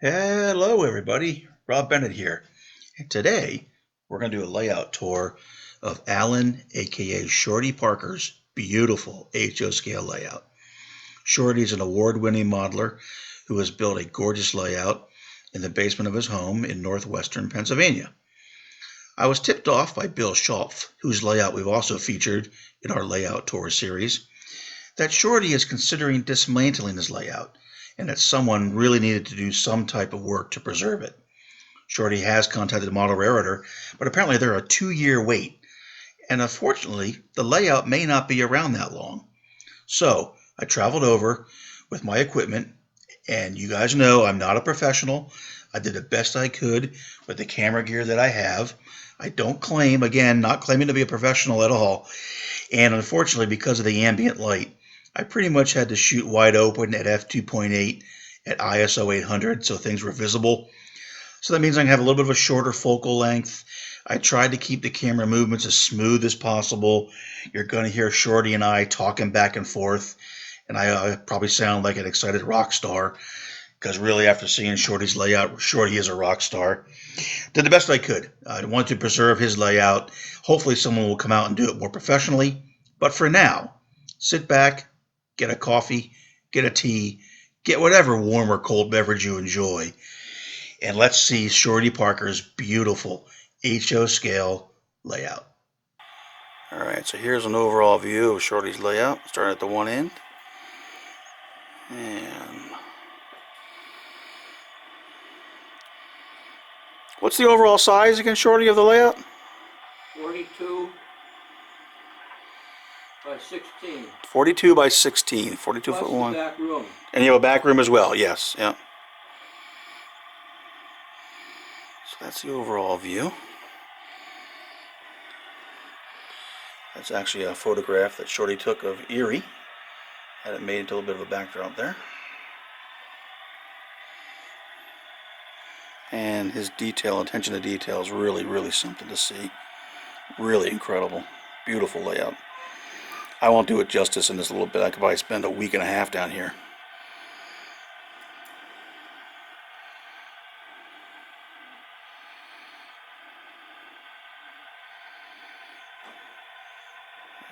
Hello everybody, Rob Bennett here. And today we're going to do a layout tour of Alan aka Shorty Parker's beautiful HO scale layout. Shorty is an award-winning modeler who has built a gorgeous layout in the basement of his home in Northwestern Pennsylvania. I was tipped off by Bill Schopf, whose layout we've also featured in our layout tour series, that Shorty is considering dismantling his layout and that someone really needed to do some type of work to preserve it. Shorty has contacted the model rareator, but apparently they're a 2-year wait, and unfortunately the layout may not be around that long. So I traveled over with my equipment, and you guys know I'm not a professional. I did the best I could with the camera gear that I have. I don't claim, again, not claiming to be a professional at all, and unfortunately because of the ambient light, I pretty much had to shoot wide open at f2.8 at ISO 800 so things were visible. So that means I can have a little bit of a shorter focal length. I tried to keep the camera movements as smooth as possible. You're going to hear Shorty and I talking back and forth, and I probably sound like an excited rock star because really after seeing Shorty's layout, Shorty is a rock star. Did the best I could. I wanted to preserve his layout. Hopefully someone will come out and do it more professionally. But for now, sit back, get a coffee, get a tea, get whatever warm or cold beverage you enjoy, and let's see Shorty Parker's beautiful HO scale layout. All right, so here's an overall view of Shorty's layout, starting at the one end. And what's the overall size again, Shorty, of the layout? 42 by 16. 42 by 16, 42 Plus foot the long. back room. And you have a back room as well, yes, yeah. So that's the overall view. That's actually a photograph that Shorty took of Erie. Had it made into a little bit of a backdrop there. And his attention to detail is really something to see. Really incredible. Beautiful layout. I won't do it justice in this little bit. I could probably spend a week and a half down here.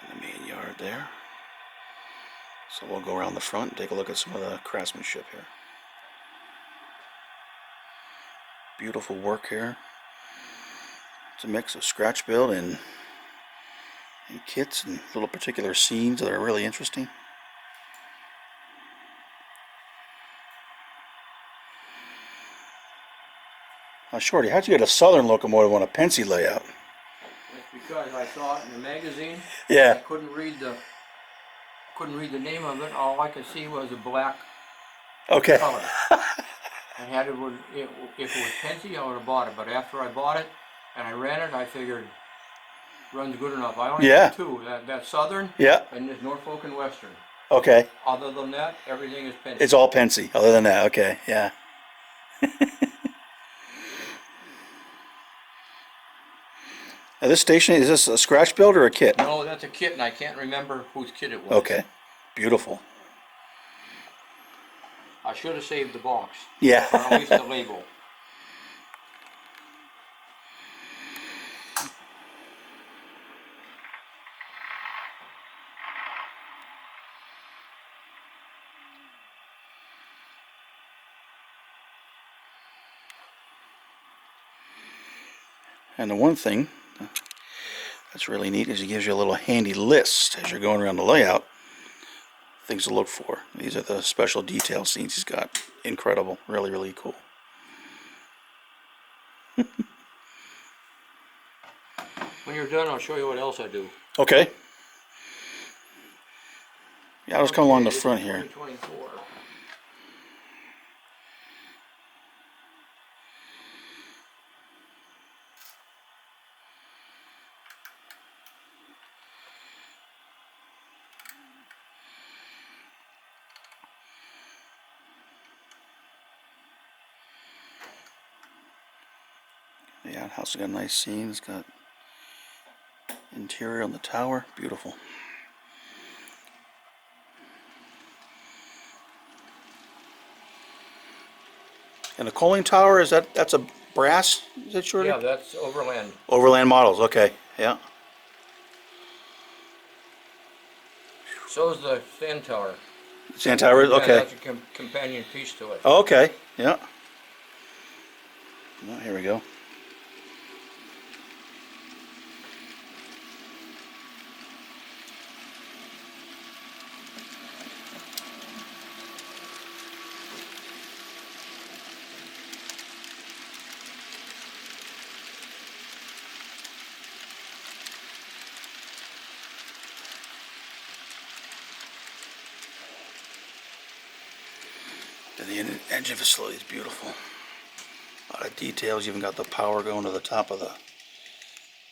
And the main yard there. So we'll go around the front and take a look at some of the craftsmanship here. Beautiful work here. It's a mix of scratch build and kits and little particular scenes that are really interesting. Now, Shorty, how'd you get a Southern locomotive on a Pensy layout? That's because I saw it in the magazine. Yeah. I couldn't read the name of it. All I could see was a black Okay. color. And if it was Pensy, I would have bought it. But after I bought it and I ran it, I figured runs good enough. I only have two. That Southern. Yeah. And this Norfolk and Western. Okay. Other than that, everything is Pensy. It's all Pensy. Other than that, okay, yeah. Now this station, is this a scratch build or a kit? No, that's a kit, and I can't remember whose kit it was. Okay. Beautiful. I should have saved the box. Yeah. Or at least the label. And the one thing that's really neat is he gives you a little handy list as you're going around the layout. Things to look for. These are the special detail scenes he's got. Incredible. Really cool. When you're done, I'll show you what else I do. Okay. Yeah, I'll just come along the front here. 2024. The outhouse has got a nice scene. It's got interior on the tower. Beautiful. And the coaling tower, that's a brass, is that Shorty? Yeah, that's overland. Overland models, okay, yeah. So is the sand tower. Sand tower, Yeah, okay. that's a companion piece to it. Oh, okay, yeah. Well, here we go. And the engine facility is beautiful. A lot of details. You even got the power going to the top of the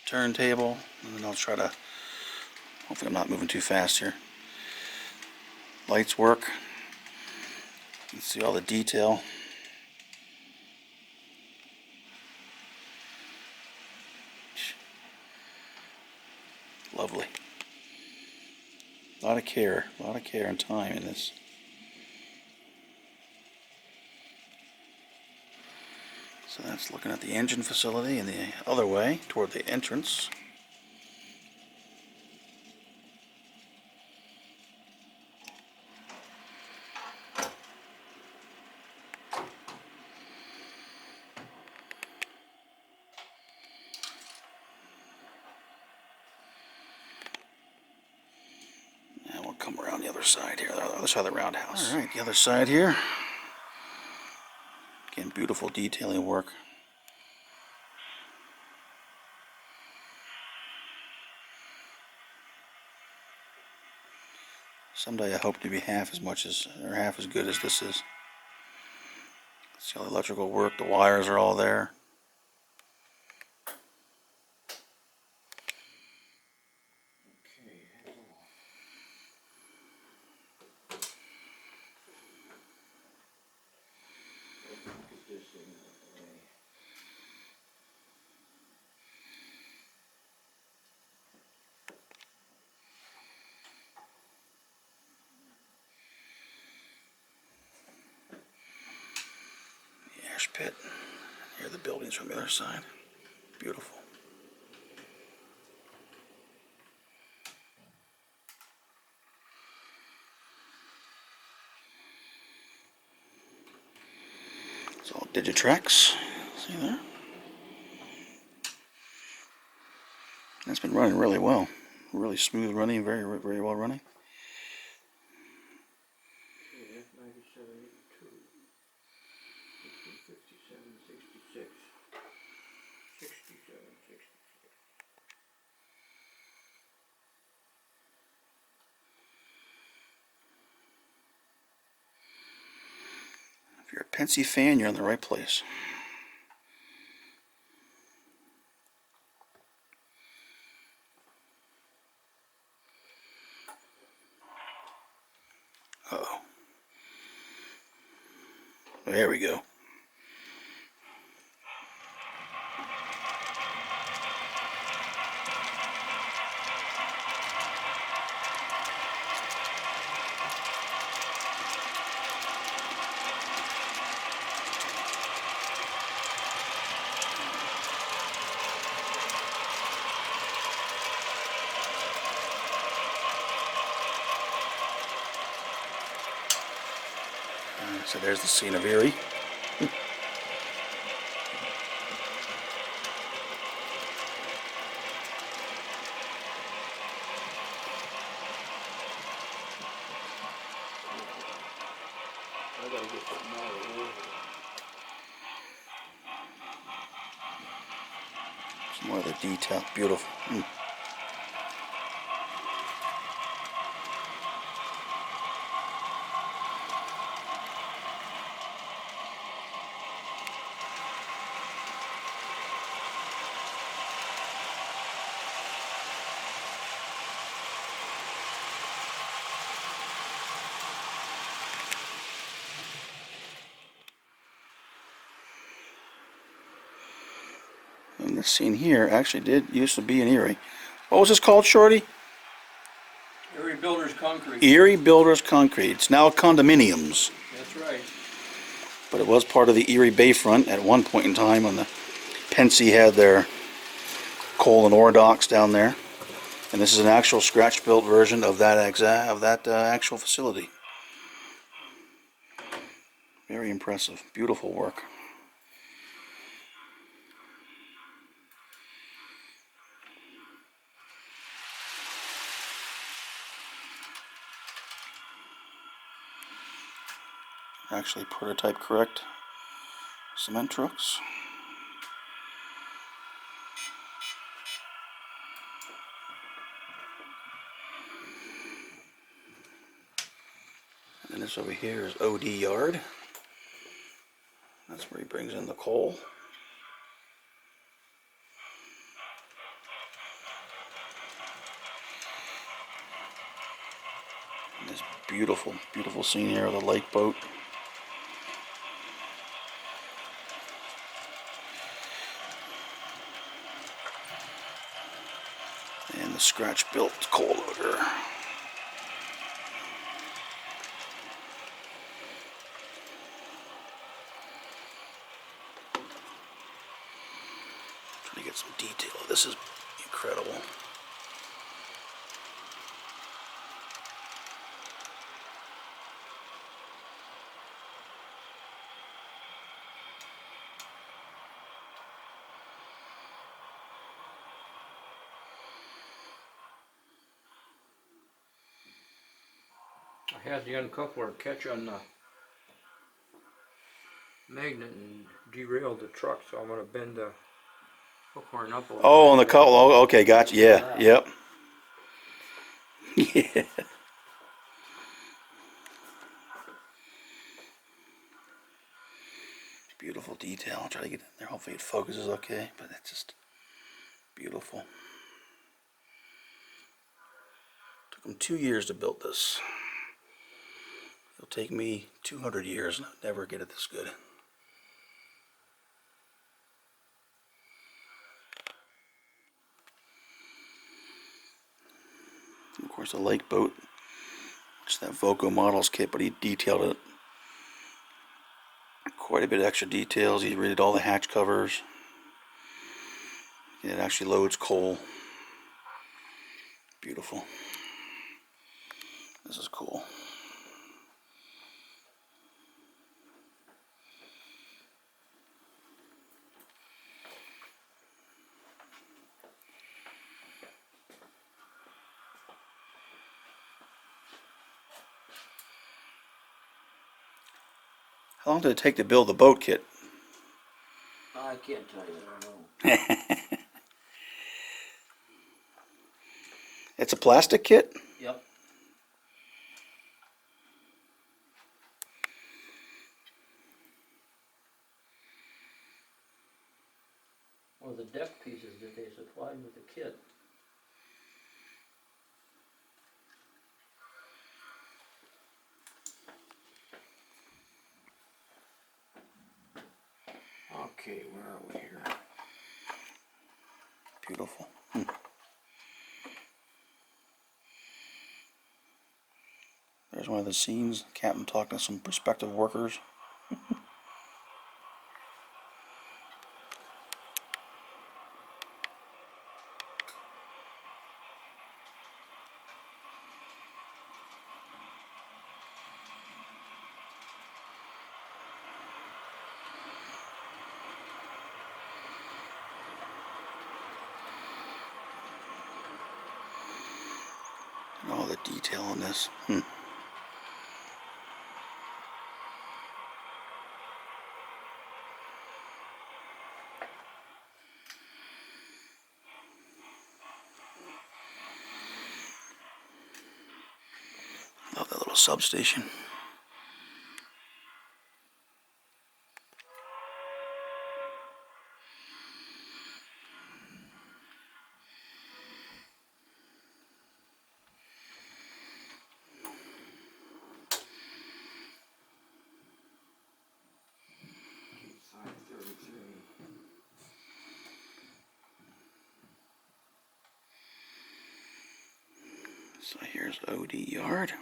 turntable. And then I'll try to, hopefully I'm not moving too fast here. Lights work. You can see all the detail. Lovely. A lot of care and time in this. So that's looking at the engine facility and the other way toward the entrance. And we'll come around the other side here, the other side of the roundhouse. All right, the other side here. Again, beautiful detailing work. Someday I hope to be half as good as this is. See all the electrical work, the wires are all there. The ash pit. Here are the buildings from the other side. Beautiful. It's all Digitrax. See there? That's been running really well. Really smooth running, very well running. If you're a Pensy fan, you're in the right place. Uh-oh. There we go. So there's the scene of Erie. Some more of the detail. Beautiful. And this scene here actually used to be in Erie. What was this called, Shorty? Erie Builders Concrete. Erie Builders Concrete. It's now condominiums. That's right. but it was part of the Erie Bayfront at one point in time when the Pensy had their coal and ore docks down there. And this is an actual scratch-built version of that actual facility. Very impressive, beautiful work. Actually prototype correct cement trucks. And this over here is OD yard. That's where he brings in the coal. And this beautiful, beautiful scene here of the lake boat. And the scratch-built coal loader. Trying to get some detail. This is incredible. I had the uncoupler catch on the magnet and derailed the truck, so I'm going to bend the hook horn up a little. Oh, on the couple. Oh, okay, gotcha. Yeah, yep. Yeah. Beautiful detail. I'll try to get in there. Hopefully it focuses okay, but it's just beautiful. Took them 2 years to build this. It'll take me 200 years and I'll never get it this good. And of course, the lake boat, which is that Voco Models kit, but he detailed it. Quite a bit of extra details. He redid all the hatch covers. It actually loads coal. Beautiful. This is cool. How long did it take to build the boat kit? I can't tell you, I don't know. It's a plastic kit? Yep. Well, the deck pieces that they supplied with the kit. Okay, where are we here? Beautiful. There's one of the scenes. Captain talking to some prospective workers. And all the detail on this. Love that little substation. So here's OD yard.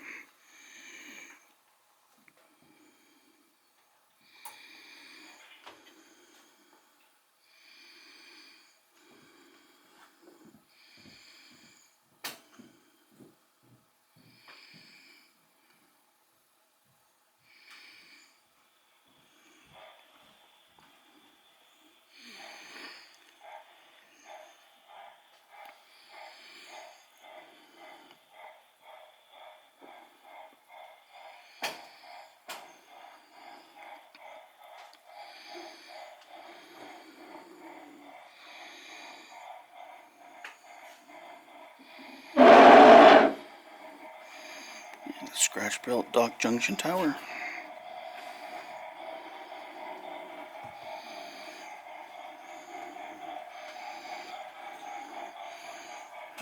Scratch built dock Junction Tower.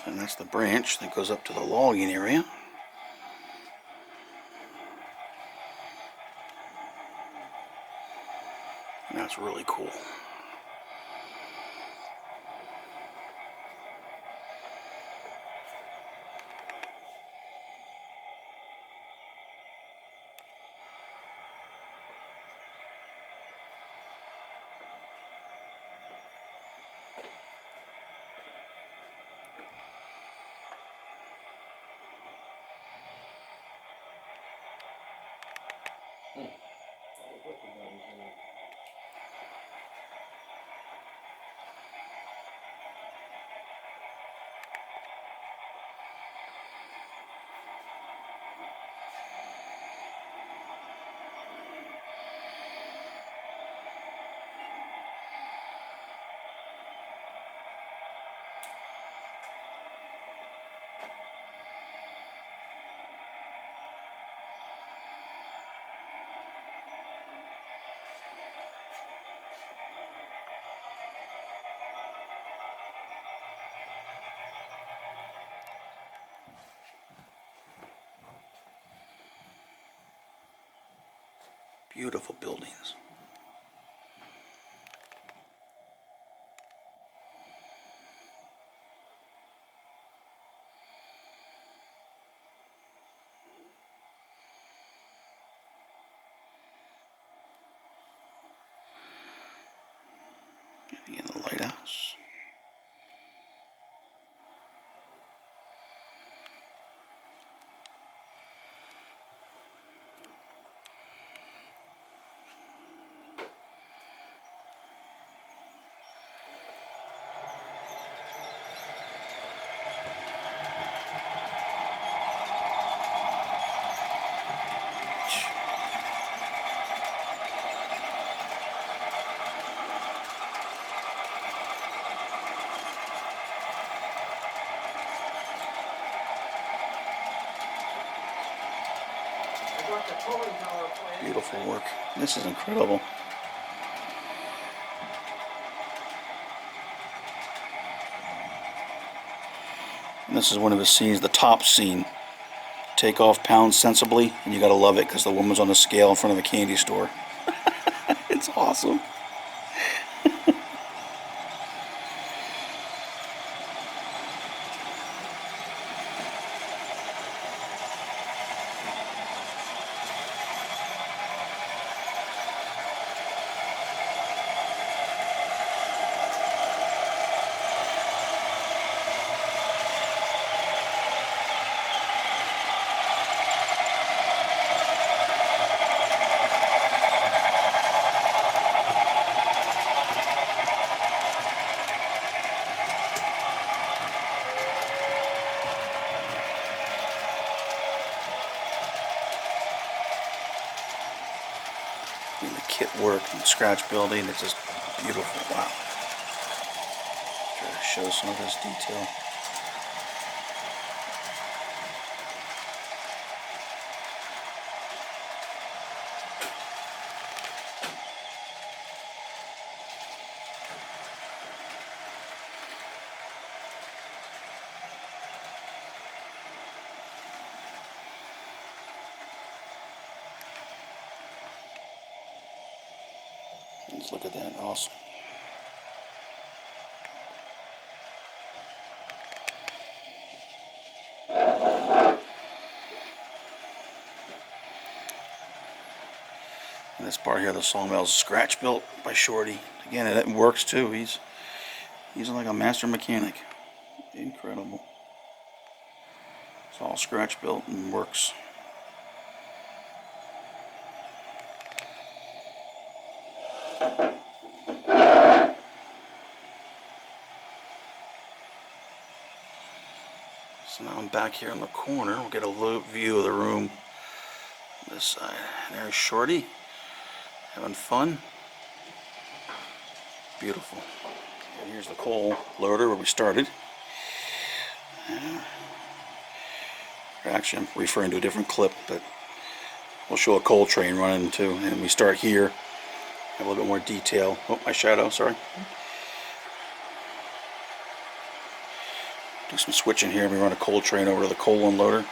And that's the branch that goes up to the logging area. And that's really cool. Beautiful buildings. Getting in the lighthouse. Beautiful work. This is incredible. And this is one of his scenes, the top scene. Take off pounds sensibly, and you gotta love it because the woman's on the scale in front of a candy store. It's awesome. And the kit work and scratch building, it's just beautiful. Wow. Try to show some of this detail. Let's look at that. Awesome. And this part here, the sawmill is scratch built by Shorty. Again, it works too. He's like a master mechanic. Incredible. It's all scratch built and works. So now I'm back here in the corner. We'll get a view of the room on this side. There's Shorty having fun. Beautiful. And here's the coal loader where we started. Actually, I'm referring to a different clip, but we'll show a coal train running too. And we start here, have a little bit more detail. Oh, my shadow, sorry. Do some switching here. We run a coal train over to the coal unloader.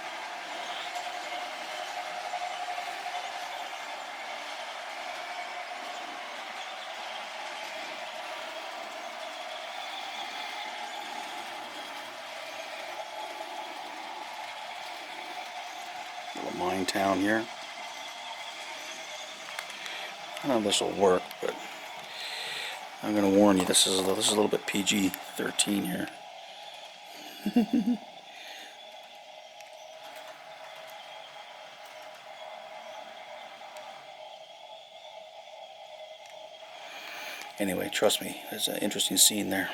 Little mine town here. I don't know if this will work, but I'm going to warn you, this is a little bit PG-13 here. Anyway, trust me, there's an interesting scene there.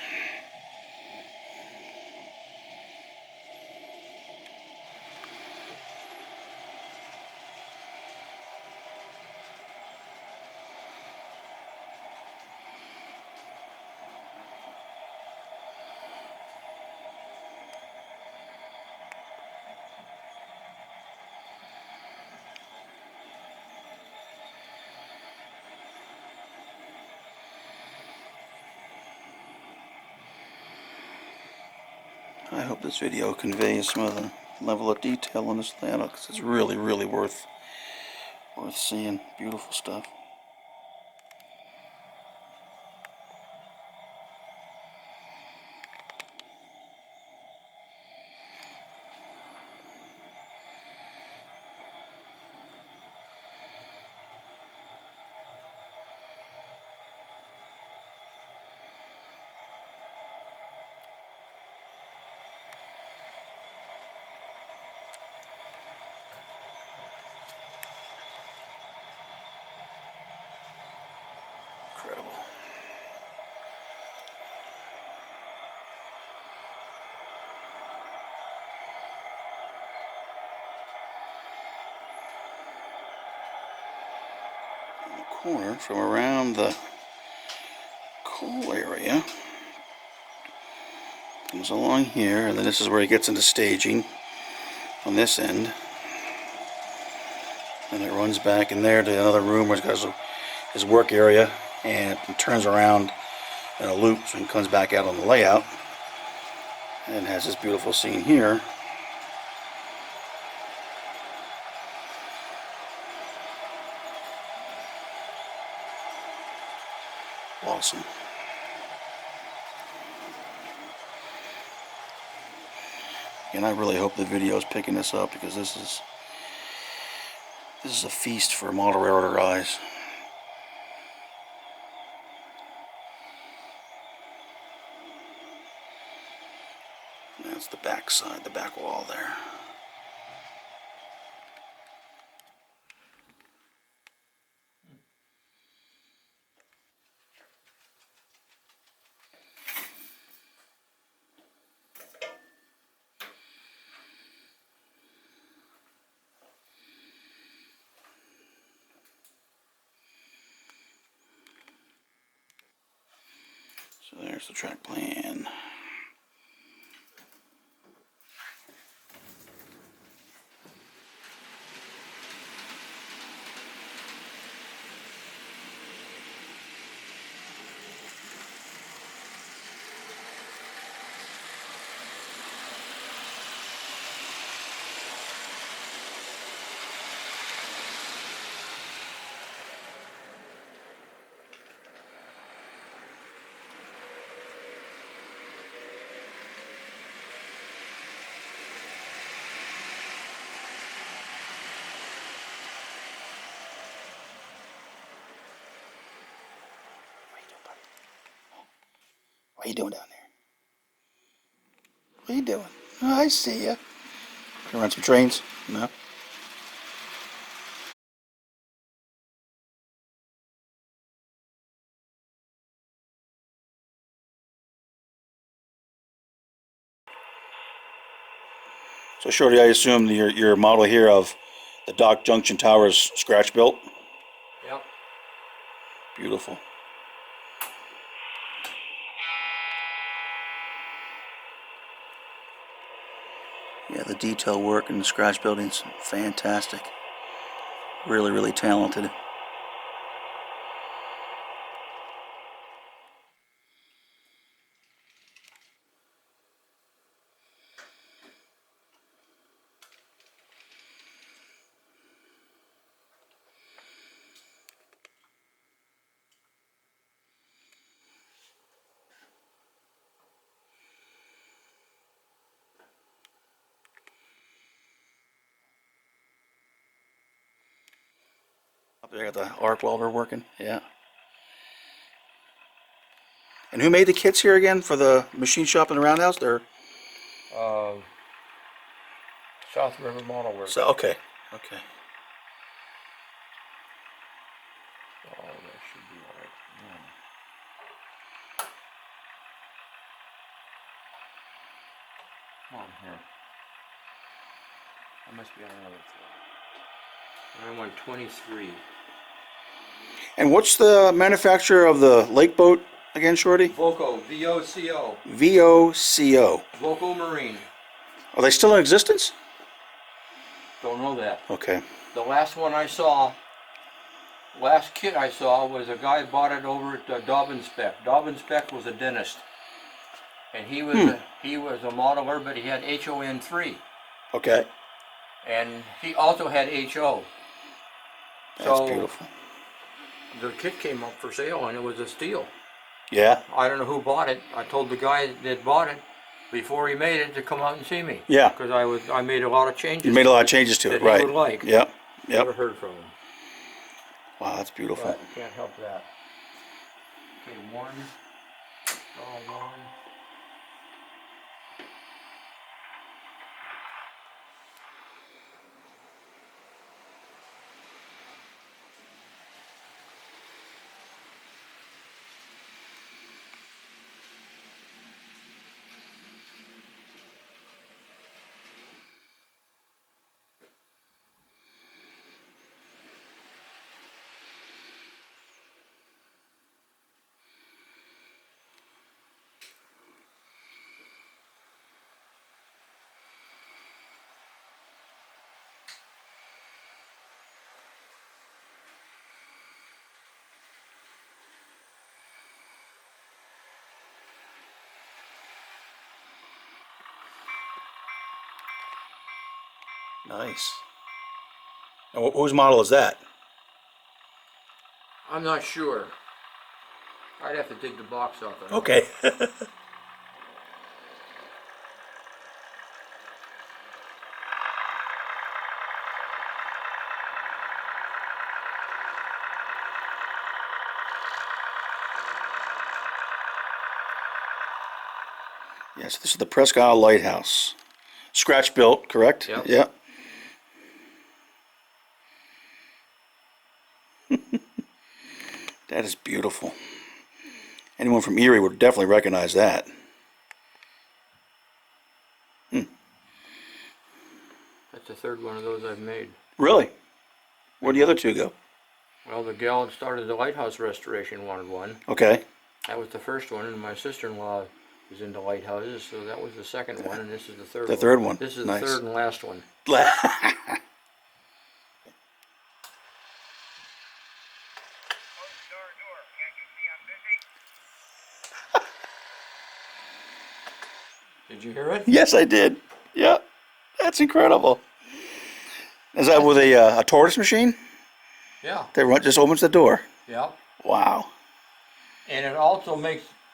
I hope this video conveys some of the level of detail on this layout, because it's really, really worth seeing. Beautiful stuff. Incredible. In the corner, from around the coal area, comes along here, and then this is where he gets into staging on this end. And it runs back in there to another room where he's got his work area, and it turns around in a loop, so he comes back out on the layout and has this beautiful scene here. Awesome. And I really hope the video is picking this up, because this is a feast for model railroader eyes. That's the back side, the back wall there. So there's the track plan. What are you doing down there? What are you doing? Oh, I see ya. You run some trains? No? So Shorty, I assume your model here of the dock Junction Tower is scratch built? Yep. Beautiful. Yeah, the detail work in the scratch building's fantastic. Really, really talented. Up there, got the arc welder working. Yeah. And who made the kits here again for the machine shop and the roundhouse? They're South River Model Works. so okay. Okay. Oh, that should be all right. Come on here. I must be on another floor. I'm on 23. And what's the manufacturer of the lake boat again, Shorty? Voco, V-O-C-O. VOCO. Voco Marine. Are they still in existence? Don't know that. Okay. The last one I saw, last kit I saw was a guy bought it over at Dobbin Spec. Dobbin Spec was a dentist. And he was a modeler, but he had HON3. Okay. And he also had HO. That's beautiful. The kit came up for sale and it was a steal. Yeah. I don't know who bought it. I told the guy that bought it before he made it to come out and see me. Yeah. Because I made a lot of changes. You made a lot of changes to it, that right? he would like. Yep. Yep. Never heard from him. Wow, that's beautiful. But you can't help that. Okay, one. All one. Nice. And whose model is that? I'm not sure. I'd have to dig the box off. Okay. Yes, this is the Presque Isle Lighthouse. Scratch built, correct? Yep. Yeah. That is beautiful. Anyone from Erie would definitely recognize that. That's the third one of those I've made. Really? Where'd the other two go? Well, the gal that started the lighthouse restoration wanted one. Okay. That was the first one, and my sister-in-law is into lighthouses, so that was the second one, and this is the third one. The third one. This is Nice. the third and last one. Did you hear it? Yes, I did. Yeah. That's incredible. Is that with a tortoise machine? Yeah. Just opens the door. Yeah. Wow. And it also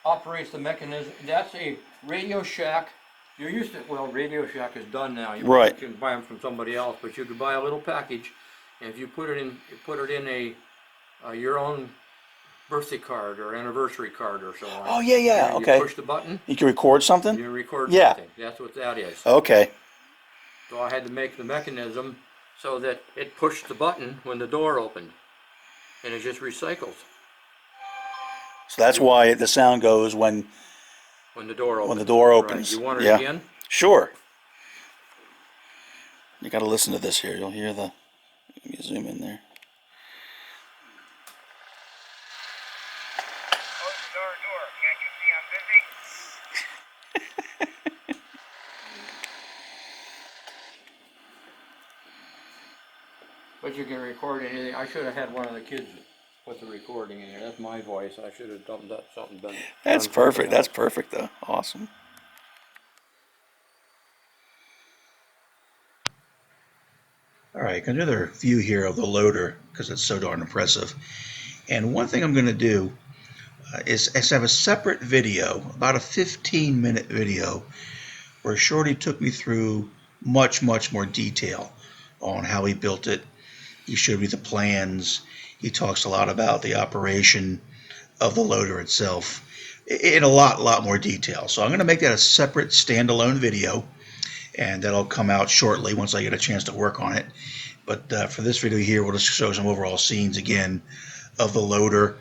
operates the mechanism. That's a Radio Shack. You're used to, well, Radio Shack is done now. You can buy them from somebody else, but you could buy a little package, and if you put it in a your own birthday card or anniversary card or so on. Oh yeah, yeah. And Okay. you push the button. You can record something. You record Yeah. something. That's what that is. Okay. So I had to make the mechanism so that it pushed the button when the door opened, and it just recycles. So that's why the sound goes when the door opens. When the door opens. Right. You want it Yeah. again? Sure. You got to listen to this here. You'll hear the. Let me zoom in there. Close the door. Can't you see I'm busy? But you can record anything. I should have had one of the kids put the recording in here. That's my voice. I should have done that, done. That's done perfect. something That's else. perfect, though. Awesome. All right, another view here of the loader because it's so darn impressive. And one thing I'm going to do is have a separate video, about a 15-minute video, where Shorty took me through much more detail on how he built it. He showed me the plans. He talks a lot about the operation of the loader itself in a lot more detail. So I'm going to make that a separate standalone video, and that'll come out shortly once I get a chance to work on it. But for this video here, we'll just show some overall scenes again of the loader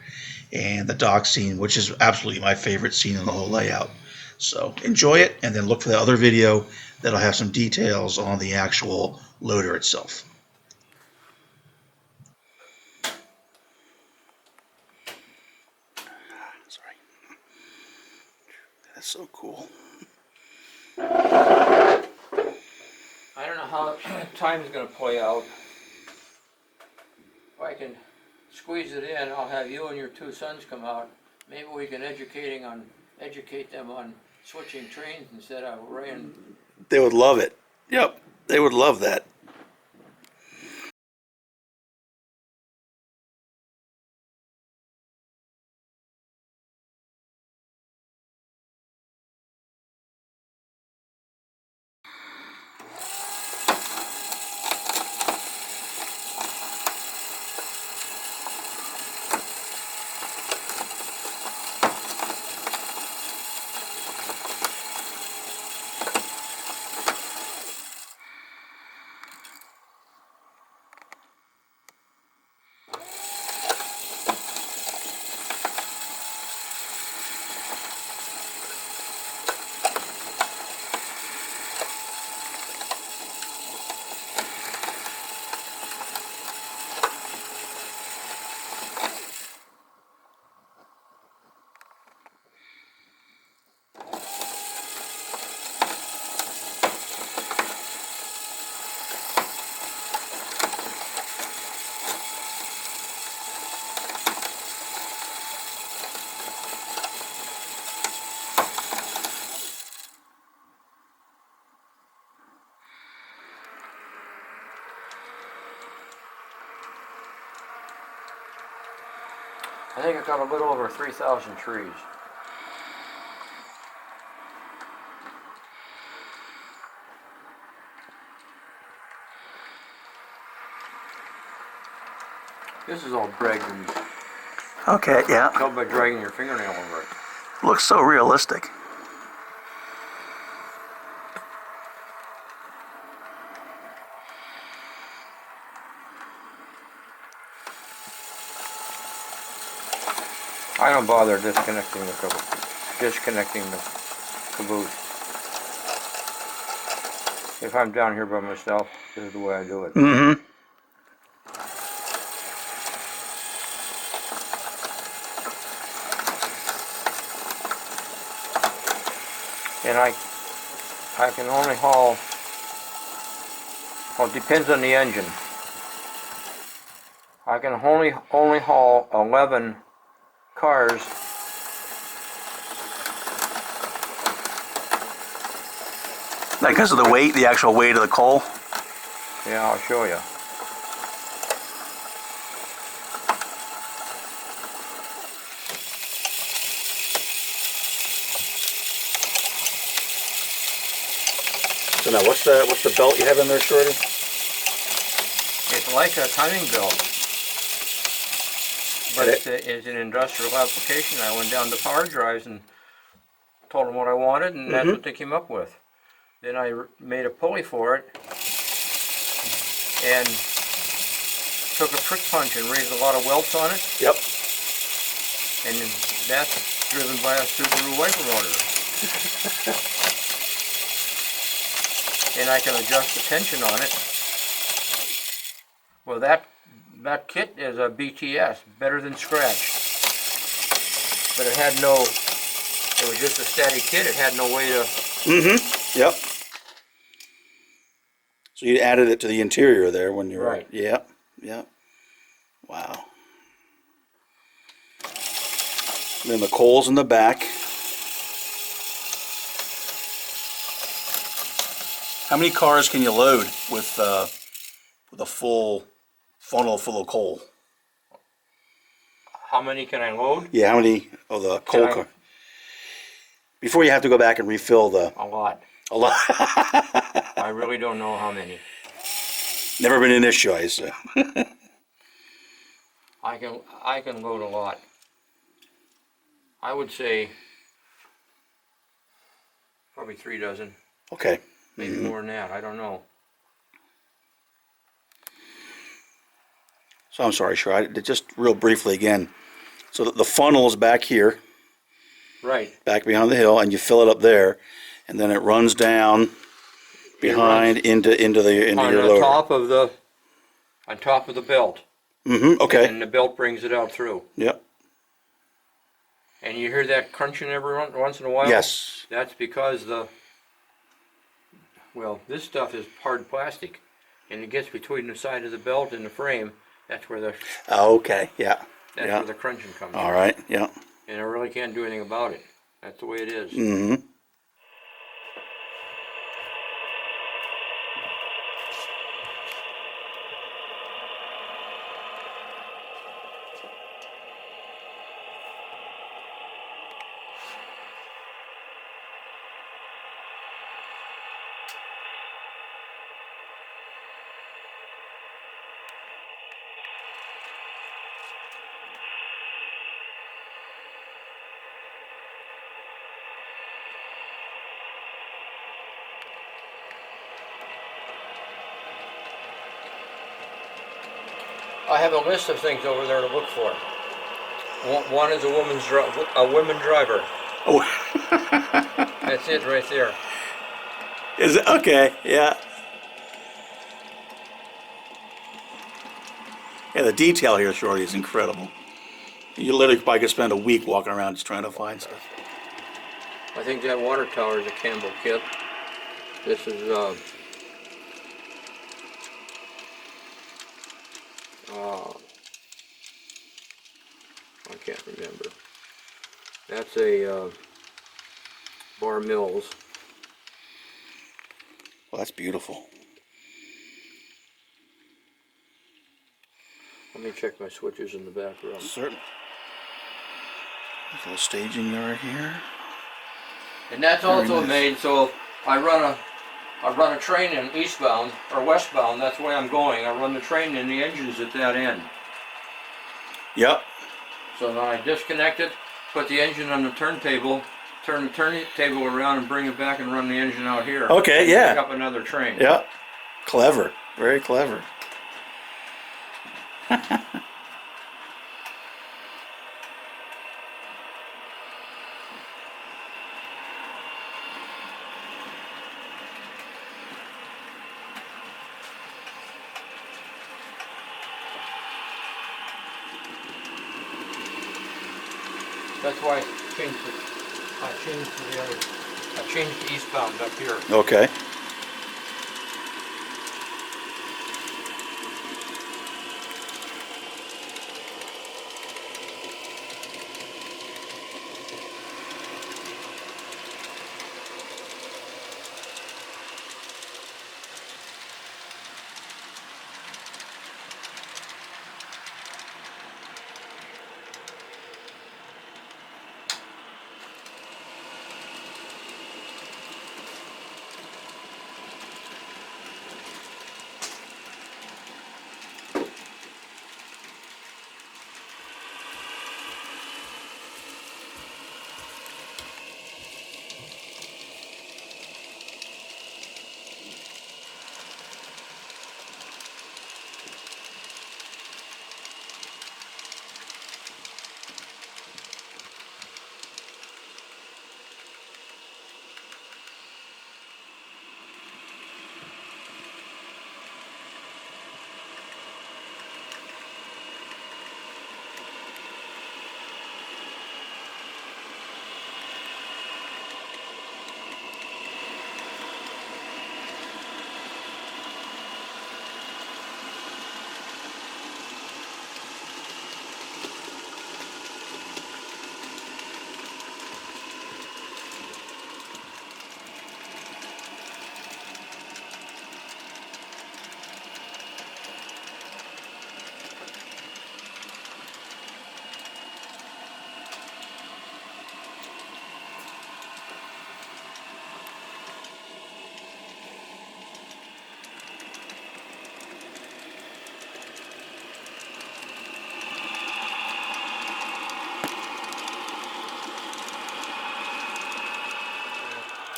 and the dock scene, which is absolutely my favorite scene in the whole layout. So enjoy it, and then look for the other video that'll have some details on the actual loader itself. Sorry. That's so cool. I don't know how time's going to play out. If I can squeeze it in, I'll have you and your two sons come out. Maybe we can educate them on switching trains instead of running. They would love it. Yep, they would love that. I think I got a little over 3,000 trees. This is all dragged and Okay, yeah. killed by dragging your fingernail over it. Looks so realistic. I don't bother disconnecting the caboose. If I'm down here by myself, this is the way I do it. Mm-hmm. And I can only haul, well, it depends on the engine. I can only haul 11 cars Because of the weight, the actual weight of the coal? Yeah, I'll show you. So now, what's the belt you have in there, Shorty? It's like a timing belt, but it's an industrial application. I went down to Power Drives and told them what I wanted, and that's what they came up with. Then I made a pulley for it and took a prick punch and raised a lot of welts on it. Yep. And that's driven by a Subaru wiper motor. And I can adjust the tension on it. Well, that kit is a BTS, better than scratch. But it was just a static kit. It had no way to. Yep. So you added it to the interior there when you were. Right. Yeah. Yep. Wow. Then the coals in the back. How many cars can you load with a full funnel full of coal? How many can I load? Yeah, how many of the coal car? Before you have to go back and refill the... A lot. A lot. I really don't know how many. Never been an issue, I assume. I can load a lot. I would say probably 3 dozen. Okay. Maybe more than that. I don't know. So I'm sorry, sure. Just real briefly again. So the funnel is back here. Right. Back behind the hill, and you fill it up there, and then it runs down behind into your loader. On top of the belt. Okay. And the belt brings it out through. Yep. And you hear that crunching every once in a while? Yes. That's because this stuff is hard plastic, and it gets between the side of the belt and the frame. That's where Okay. Yeah. That's where the crunching comes from. All right. Yeah. And I really can't do anything about it. That's the way it is. Mm-hmm. I have a list of things over there to look for. One is a woman driver. Oh. That's it right there. Is it okay? Yeah. Yeah, the detail here, Shorty, is incredible. You literally probably could spend a week walking around just trying to find stuff. I think that water tower is a Campbell kit. This is I can't remember. That's a Bar Mills. Well, that's beautiful. Let me check my switches in the back room. Certainly. There's a little staging yard here. And that's also made so I run a train in eastbound or westbound. That's the way I'm going. I run the train and the engine's at that end. Yep. So then I disconnect it, put the engine on the turntable, turn the turntable around and bring it back and run the engine out here. Okay, yeah. Pick up another train. Yep. Clever. Very clever. That's why I changed to eastbound up here. Okay.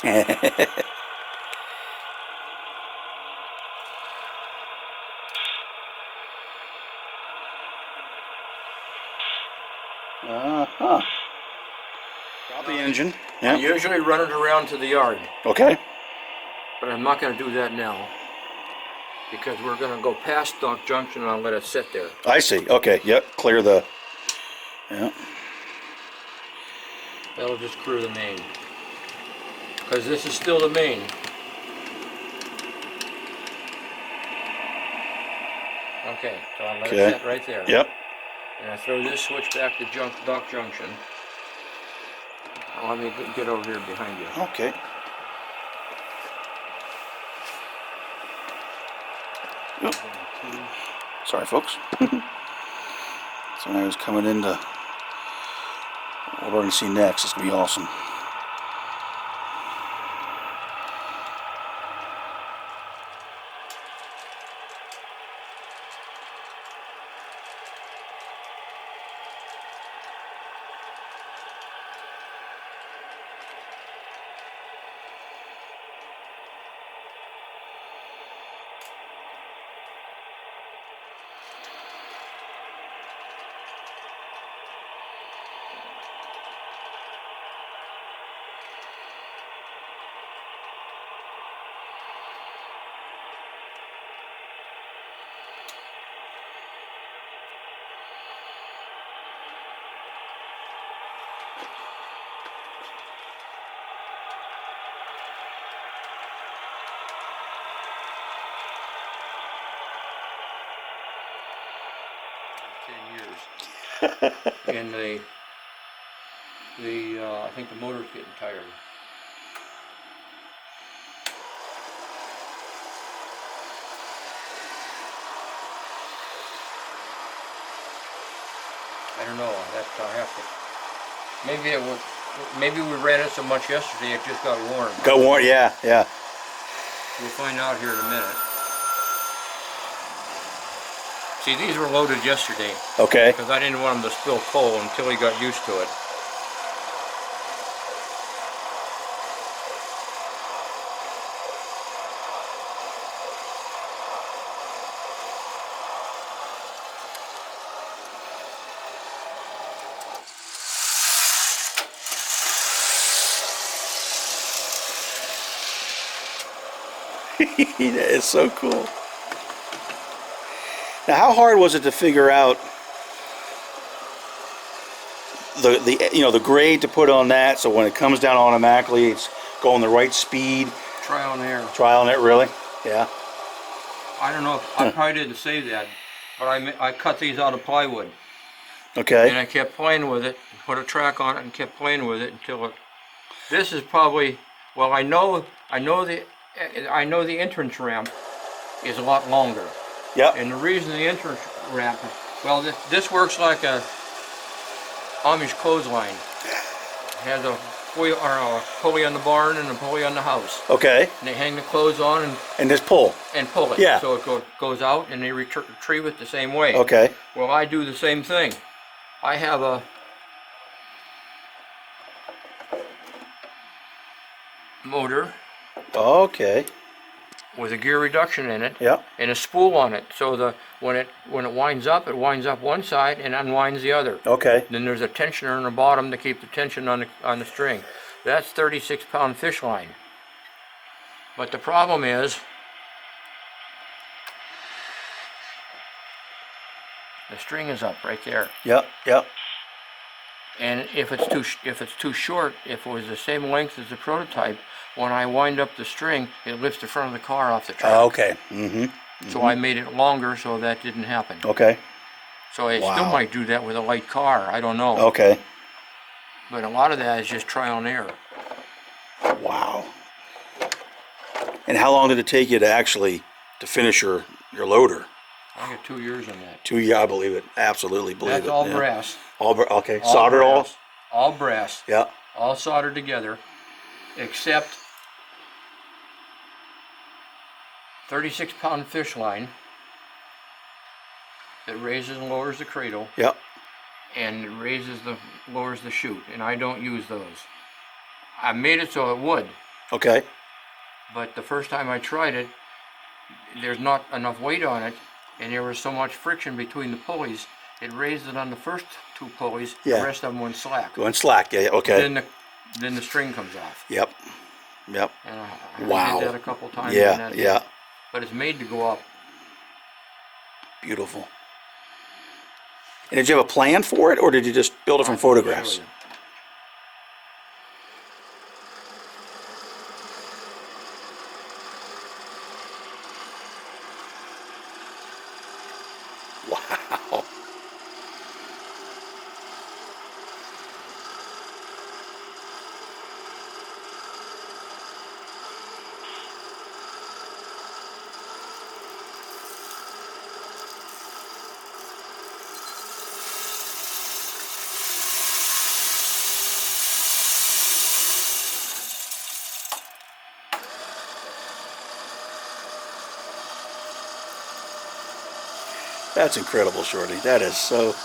Uh-huh. Got the engine. I Yeah. usually run it around to the yard, Okay. but I'm not going to do that now because we're going to go past Dunk Junction and I'll let it sit there. I see. Okay. Yep. Clear the. Yeah. That'll just clear the main. Because this is still the main. Okay, so I'll let it sit right there. Yep. And I throw this switch back to Dunk Junction. Let me get over here behind you. Okay. Yep. Sorry, folks. So now he's coming into what we're going to see next. It's going to be awesome. And I think the motor's getting tired. I don't know. I have to. Maybe it was. Maybe we ran it so much yesterday it just got warm. Got warm. Yeah. Yeah. We'll find out here in a minute. See, these were loaded yesterday. Okay. Because I didn't want them to spill coal until he got used to it. That is so cool. Now, how hard was it to figure out the grade to put on that so when it comes down automatically it's going the right speed? Trial and error. Trial and error, really? Yeah. I don't know. I probably didn't say that, but I cut these out of plywood. Okay. And I kept playing with it, put a track on it, and kept playing with it until it. This is probably. Well, I know the entrance ramp is a lot longer. Yep. And the reason the entrance ramp, well, this works like a Amish clothesline. It has a pulley on the barn and a pulley on the house. Okay. And they hang the clothes on And just pull. and pull it. Yeah. So it goes out and they retrieve it the same way. Okay. Well, I do the same thing. I have a motor Okay. with a gear reduction in it. Yep. And a spool on it, so when it winds up one side and unwinds the other. Okay. Then there's a tensioner on the bottom to keep the tension on the string. That's 36-pound fish line. But the problem is the string is up right there. Yep. Yep. And if it's too short, if it was the same length as the prototype, when I wind up the string, it lifts the front of the car off the track. Okay. Mm-hmm. So I made it longer so that didn't happen. Okay. So I still Wow. might do that with a light car, I don't know. Okay. But a lot of that is just trial and error. Wow. And how long did it take you to finish your loader? I got 2 years on that. 2 years, I believe it. Absolutely believe That's it. all Yeah. brass. Okay. Soldered all? brass. All brass. Yeah. All soldered together, except 36-pound fish line that raises and lowers the cradle, Yep. and lowers the chute, and I don't use those. I made it so it would, Okay. But the first time I tried it, there's not enough weight on it, and there was so much friction between the pulleys, it raised it on the first 2 pulleys, Yeah. the rest of them went slack. Going slack, yeah, okay. Then the string comes off. Yep. Yep. And I Wow. did that a couple times. Yeah, and that's yeah. it. But it's made to go up. Beautiful. And did you have a plan for it, or did you just build it from photographs? Show you. Wow. That's incredible, Shorty. That is so...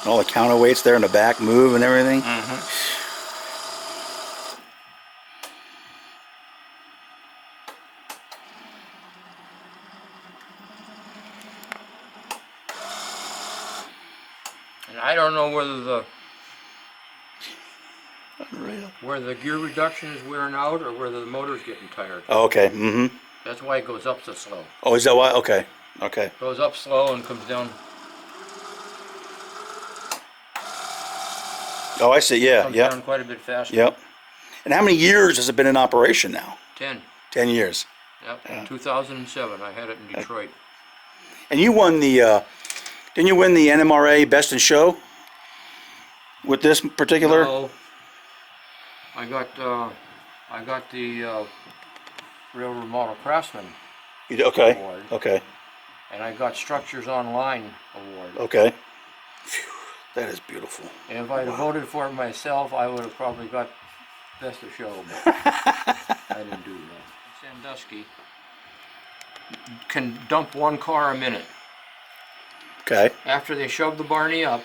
All the counterweights there in the back move and everything. And I don't know whether Unreal. the gear reduction is wearing out or whether the motor's getting tired. Oh, okay. Mm-hmm. That's why it goes up so slow. Oh, is that why? Okay. Okay. Goes up slow and comes down. Oh, I see. Yeah. Comes Yep. down quite a bit faster. Yep. And how many years has it been in operation now? 10. 10 years. Yep. In 2007, I had it in Detroit. And you won the, didn't you win the NMRA Best in Show with this particular? No, I got the Railroad Model Craftsman You did? Okay. Award. Okay. And I got Structures Online Award. Okay. Phew, that is beautiful. And if I had voted for it myself, I would have probably got Best of Show, but I didn't do that. Sandusky can dump 1 car a minute. Okay. After they shove the Barney up,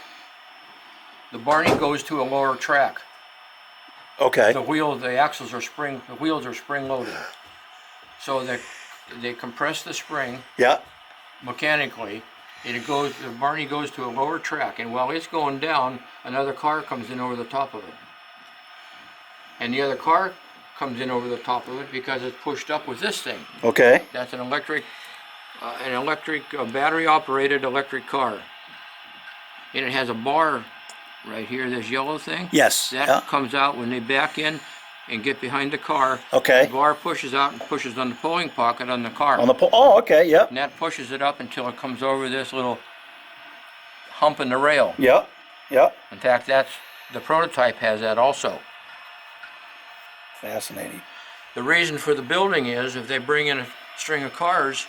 the Barney goes to a lower track. Okay. The axles are spring, the wheels are spring loaded. So they compress the spring Yeah. mechanically, and the Barney goes to a lower track, and while it's going down, another car comes in over the top of it. And the other car comes in over the top of it because it's pushed up with this thing. Okay. That's an electric battery-operated electric car. And it has a bar right here, this yellow thing. Yes. That Yeah. comes out when they back in and get behind the car. Okay. The bar pushes out and pushes on the pulling pocket on the car. On the pole. Oh, okay. Yep. And that pushes it up until it comes over this little hump in the rail. Yep. Yep. In fact, the prototype has that also. Fascinating. The reason for the building is if they bring in a string of cars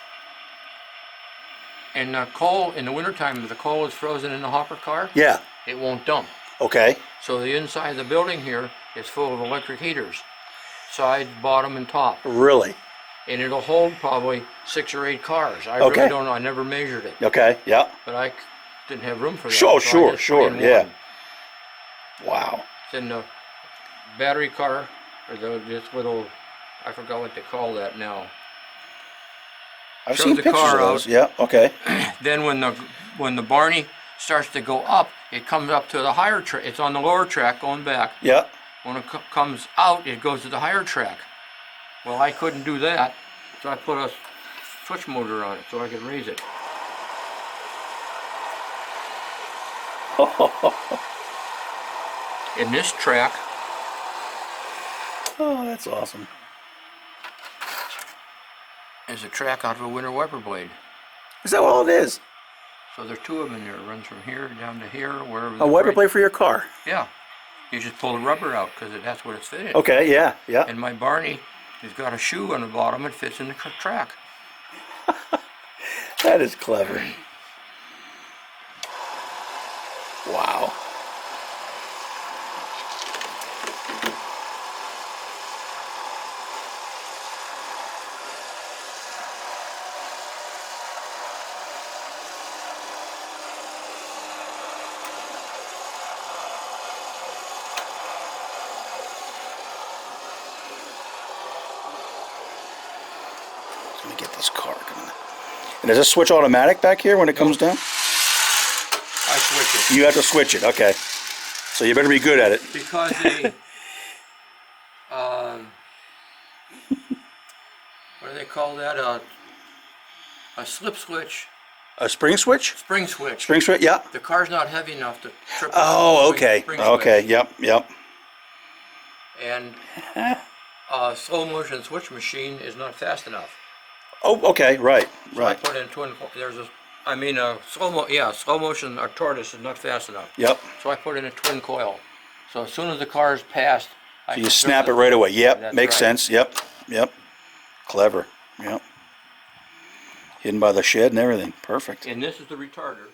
and coal, in the wintertime, if the coal is frozen in the hopper car, Yeah. it won't dump. Okay. So the inside of the building here is full of electric heaters, side, bottom, and top. Really? And it'll hold probably 6 or 8 cars. I Okay. really don't know, I never measured it, Okay. Yeah. but I didn't have room for that. Sure, so I sure, just put sure, in yeah. one. Wow. It's in the battery car, or this little, I forgot what they call that now. I've Shows seen the pictures car of those. out. Yeah. Okay. Then when the Barney starts to go up, it comes up to the higher track. It's on the lower track going back. Yeah. When it comes out, it goes to the higher track. Well, I couldn't do that, so I put a switch motor on it so I could raise it. In this track, Oh, that's awesome. is a track out of a winter wiper blade. Is that all it is? So there's 2 of them in there. It runs from here down to here, wherever. A the wiper brake- blade for your car? Yeah. You just pull the rubber out because that's what it's fitted. Okay. Yeah. Yeah. And my Barney has got a shoe on the bottom. It fits in the track. That is clever. Wow. Does it switch automatic back here when it comes down? I switch it. You have to switch it, okay. So you better be good at it. Because the, what do they call that? A slip switch, A spring switch? spring switch. Spring switch, yeah. The car's not heavy enough to trip. Oh, okay. Spring Okay, switch. yep. And a slow motion switch machine is not fast enough. Oh, okay, right. So I put in slow motion or tortoise is not fast enough. Yep. So I put in a twin coil. So as soon as the car is passed, I So you can snap it turn right away. Yep, That's makes right. sense. Yep. Clever. Yep. Hidden by the shed and everything. Perfect. And this is the retarder.